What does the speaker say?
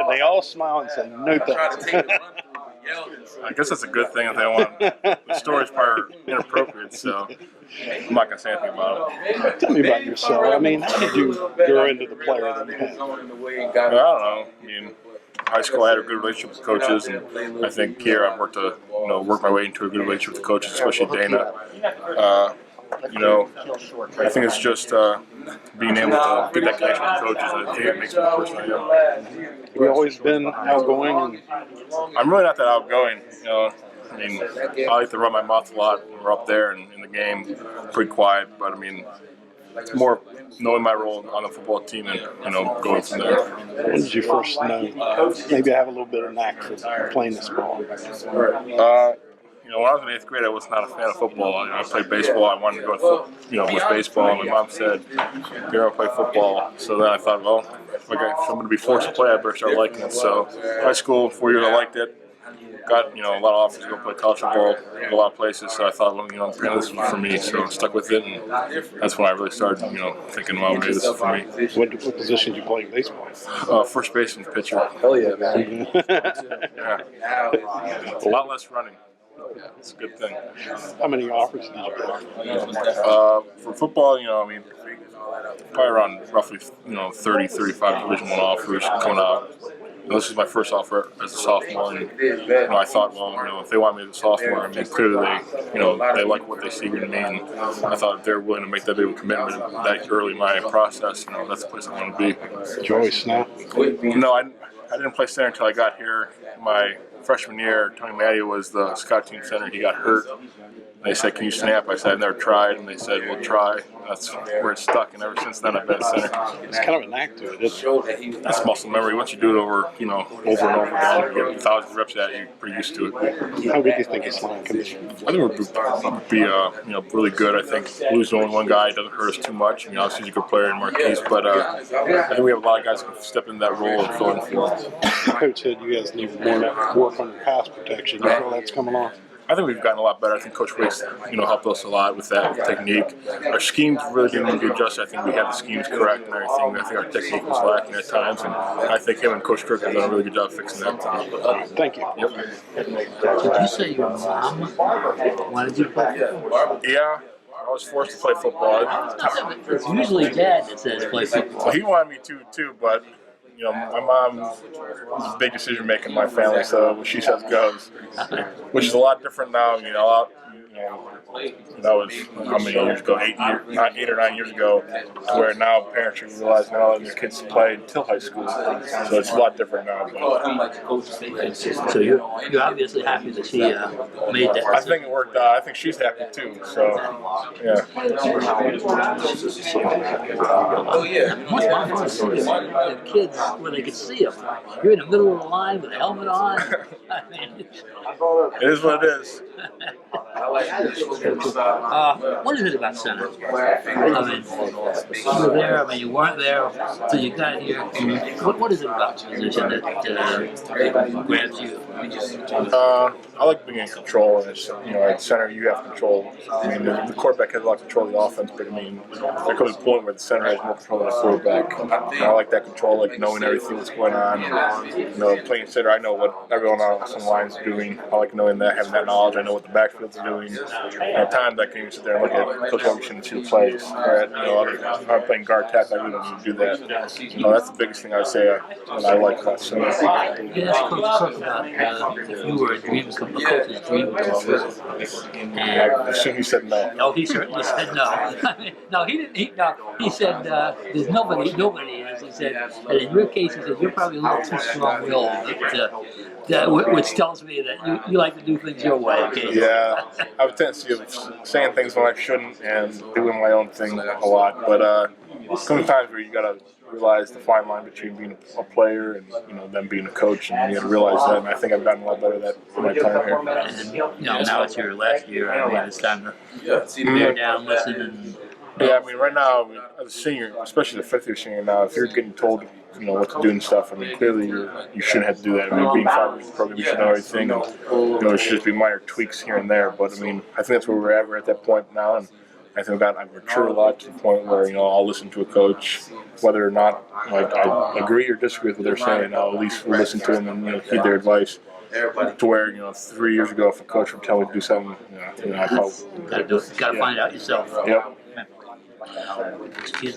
And they all smile and say, no thanks. I guess that's a good thing if they don't want the story's probably inappropriate, so I'm not going to say anything about it. Tell me about yourself. I mean, how did you grow into the player that you have? I don't know. I mean, in high school I had a good relationship with coaches, and I think here I've worked my way into a good relationship with the coaches, especially Dana. I think it's just being able to get that connection with the coaches. I think it makes me the person I am. Have you always been outgoing? I'm really not that outgoing. I mean, I like to run my mouth a lot when we're up there and in the game. Pretty quiet, but I mean, it's more knowing my role on the football team and going from there. When did you first know? Maybe I have a little bit of knack for playing this ball. When I was in 8th grade, I was not a fan of football. I played baseball. I wanted to go with baseball. And my mom said, "You're going to play football." So then I thought, well, if I'm going to be forced to play, I better start liking it. So high school, 4 years, I liked it. Got a lot of offers to go play college football in a lot of places. So I thought, well, this was for me. So I stuck with it, and that's when I really started, thinking, well, maybe this is for me. What position did you play in baseball? First baseman, pitcher. Hell yeah, man. Yeah. A lot less running. It's a good thing. How many offers did you get? For football, probably around roughly, 30, 35 Division I offers coming out. This is my first offer as a sophomore, and I thought, well, if they want me as a sophomore, I mean, clearly they like what they see in me, and I thought if they're willing to make that big of a commitment that early in my process, that's the place I want to be. Joyce, now? No, I didn't play center until I got here. My freshman year, Tony Mattia was the scout team center. He got hurt. They said, "Can you snap?" I said, "I've never tried." And they said, "We'll try." That's where it stuck. And ever since then, I've been a center. It's kind of a knack to it, isn't it? That's muscle memory. Once you do it over and over again, you get thousands of reps at it, you're pretty used to it. How good do you think this line can be? I think we'll be really good. I think losing only one guy doesn't hurt us too much. Obviously he's a good player in Marquise, but I think we have a lot of guys who can step in that role and fill in for him. The coach said you guys need more work on your pass protection. You feel that's coming on? I think we've gotten a lot better. I think Coach Wake's, helped us a lot with that technique. Our schemes really didn't get adjusted. I think we had the schemes correct and everything. I think our technique was lacking at times, and I think him and Coach Kirk have done a really good job fixing that. Thank you. Did you say your mom wanted you to play football? Yeah. I was forced to play football. It's usually dad that says play football. Well, he wanted me to too, but my mom is a big decision maker in my family, so what she says goes, which is a lot different now. That was how many years ago? 8 or 9 years ago, where now parents should realize they're not letting their kids play until high school. So it's a lot different now. So you're obviously happy that she made that. I think it worked out. I think she's happy too. So yeah. What's my fun to see the kids where they could see them? You're in the middle of the line with a helmet on. I mean, it is what it is. What is it about center? I mean, you were there. I mean, you weren't there until you got here. What is it about the position that grabs you? I like being in control, and at center you have control. I mean, the quarterback has a lot of control of the offense, but I mean, there comes a point where the center has more control than the quarterback. I like that control, like knowing everything that's going on. And, playing center, I know what everyone else on the line is doing. I like knowing that, having that knowledge. I know what the backfields are doing. At times, I can even sit there and look at Coach Wilkerson and see the plays. If I'm playing guard tackle, I really don't need to do that. That's the biggest thing I would say I like about center. You asked Coach Cook about if you were a coach's dream coach. I assume he said no. No, he certainly said no. No, he didn't. He said there's nobody is. He said, and in your case, he said you're probably a little too strong-willed, which tells me that you like to do things your way. Okay? Yeah, I have a tendency of saying things when I shouldn't and doing my own thing a lot. But sometimes where you gotta realize the fine line between being a player and then being a coach, and you got to realize that. And I think I've gotten a lot better at that in my time here. And now it's your last year. I mean, it's time to bear down, listen, and. Yeah, I mean, right now, as a senior, especially the fifth-year senior now, if you're getting told, what to do and stuff, I mean, clearly you shouldn't have to do that. I mean, being 5 years in the program, you should know everything, and, it should just be minor tweaks here and there. But, I mean, I think that's where we're at. We're at that point now, and I think I've matured a lot to the point where I'll listen to a coach, whether or not like I agree or disagree with what they're saying. I'll at least listen to them and heed their advice. To where 3 years ago, if a coach would tell me to do something, I probably Got to do it. Got to find out yourself. Yep. Excuse